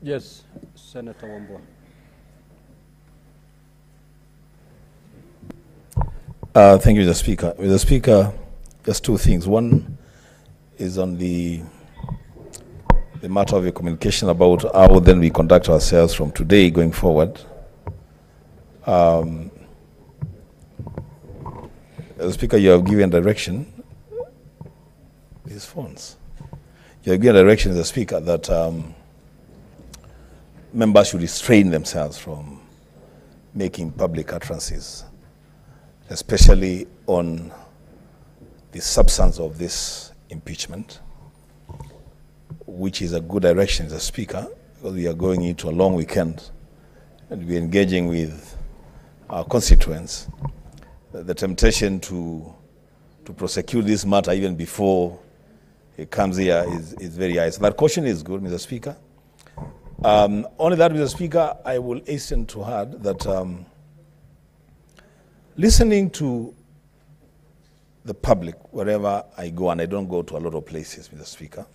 Yes, Senator Wambua. Thank you, Mr. Speaker. Mr. Speaker, just two things. One is on the matter of your communication about how then we conduct ourselves from today going forward. Mr. Speaker, you have given direction. These phones. You have given direction, Mr. Speaker, that members should restrain themselves from making public utterances, especially on the substance of this impeachment, which is a good direction, Mr. Speaker, because we are going into a long weekend and we're engaging with our constituents. The temptation to prosecute this matter even before it comes here is very high. So that caution is good, Mr. Speaker. Only that, Mr. Speaker, I will hasten to add that listening to the public wherever I go, and I don't go to a lot of places, Mr. Speaker,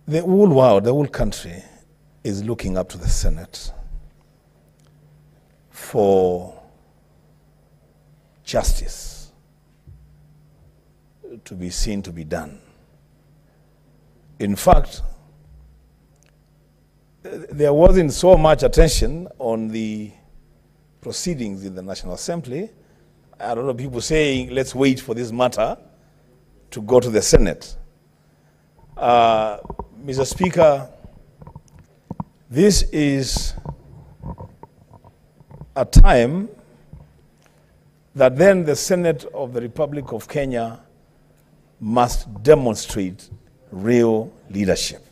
the whole world, the whole country is looking up to the Senate for justice to be seen to be done. In fact, there wasn't so much attention on the proceedings in the National Assembly. A lot of people saying, let's wait for this matter to go to the Senate. Mr. Speaker, this is a time that then the Senate of the Republic of Kenya must demonstrate real leadership.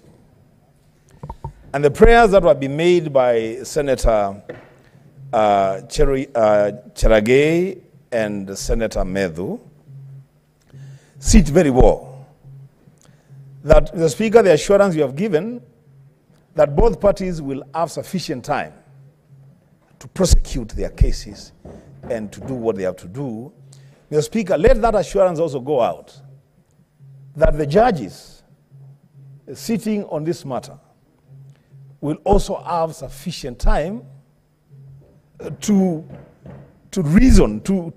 And the prayers that have been made by Senator Cheragay and Senator Medhu sit very well. That, Mr. Speaker, the assurance you have given that both parties will have sufficient time to prosecute their cases and to do what they have to do. Mr. Speaker, let that assurance also go out that the judges sitting on this matter will also have sufficient time to reason, to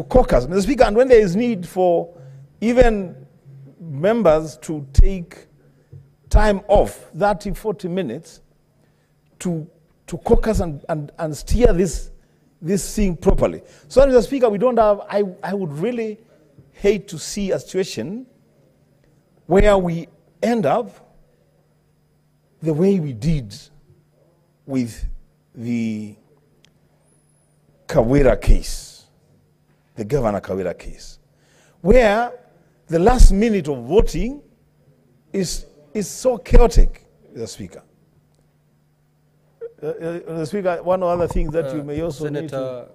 caucus. Mr. Speaker, and when there is need for even members to take time off, 30, 40 minutes, to caucus and steer this thing properly. So, Mr. Speaker, we don't have, I would really hate to see a situation where we end up the way we did with the Kawira case, the Governor Kawira case, where the last minute of voting is so chaotic, Mr. Speaker. Mr. Speaker, one other thing that you may also Senator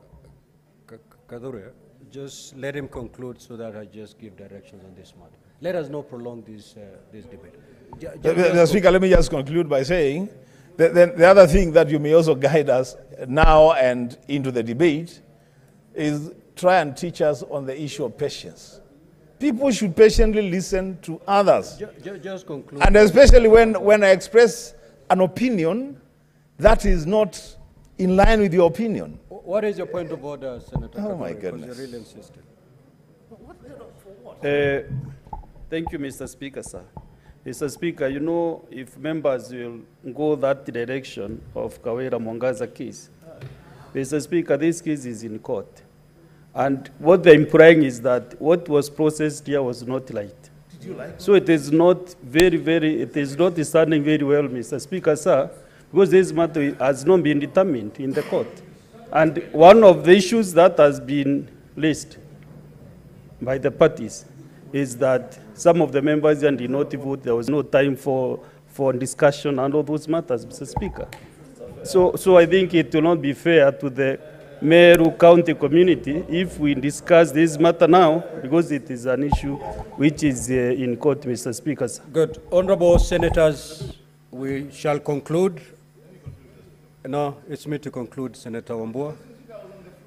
Kadure, just let him conclude so that I just give directions on this matter. Let us not prolong this debate. Mr. Speaker, let me just conclude by saying that the other thing that you may also guide us now and into the debate is try and teach us on the issue of patience. People should patiently listen to others. Just conclude. And especially when I express an opinion that is not in line with your opinion. What is your point of order, Senator? Oh, my goodness. You're really insisting. Thank you, Mr. Speaker, sir. Mr. Speaker, you know, if members will go that direction of Kawira Mwangaza case, Mr. Speaker, this case is in court. And what they're implying is that what was processed here was not right. Did you like so it is not it is not standing very well, Mr. Speaker, sir, because this matter has not been determined in the court. And one of the issues that has been raised by the parties is that some of the members did not vote. There was no time for discussion and all those matters, Mr. Speaker. So I think it will not be fair to the Meru County community if we discuss this matter now, because it is an issue which is in court, Mr. Speaker. Good. Honorable Senators, we shall conclude. No, it's me to conclude, Senator Wambua.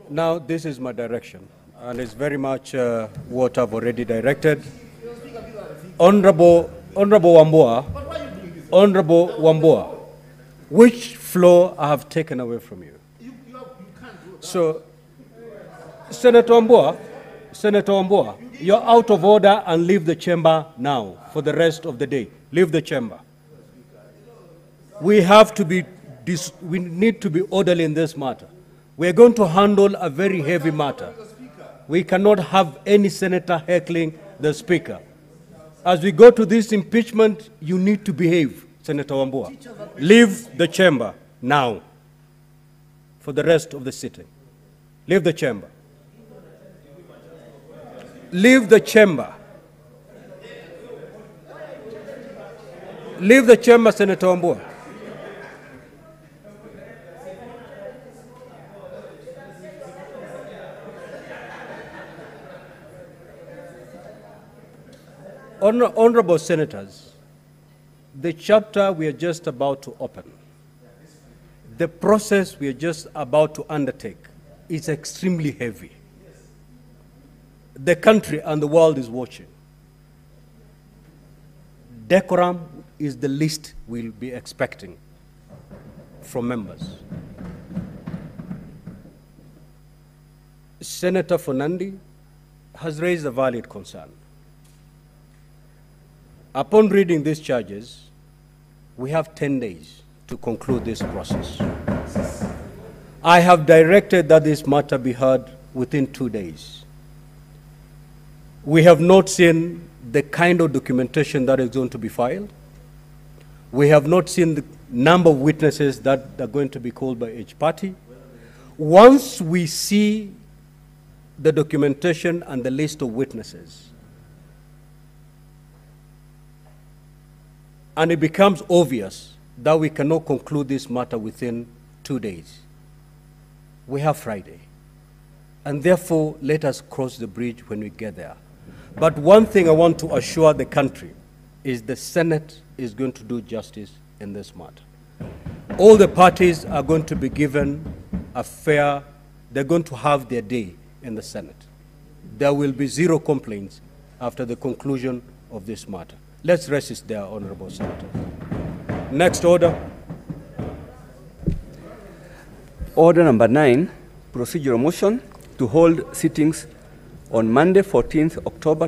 Now, this is my direction, and it's very much what I've already directed. Honorable Honorable Wambua, which floor I have taken away from you? So, Senator Wambua, you're out of order and leave the chamber now for the rest of the day. Leave the chamber. We need to be orderly in this matter. We're going to handle a very heavy matter. We cannot have any senator heckling the speaker. As we go to this impeachment, you need to behave, Senator Wambua. Leave the chamber now for the rest of the sitting. Leave the chamber. Leave the chamber. Leave the chamber, Senator Wambua. Honorable Senators, the chapter we are just about to open, the process we are just about to undertake is extremely heavy. The country and the world is watching. Decorum is the least we'll be expecting from members. Senator Fernandi has raised a valid concern. Upon reading these charges, we have 10 days to conclude this process. I have directed that this matter be heard within 2 days. We have not seen the kind of documentation that is going to be filed. We have not seen the number of witnesses that are going to be called by each party. Once we see the documentation and the list of witnesses, and it becomes obvious that we cannot conclude this matter within 2 days, we have Friday. And therefore, let us cross the bridge when we get there. But one thing I want to assure the country is the Senate is going to do justice in this matter. All the parties are going to be given a fair, they're going to have their day in the Senate. There will be zero complaints after the conclusion of this matter. Let's resist there, Honorable Senator. Next order. Order number 9, procedural motion to hold sittings on Monday, 14th October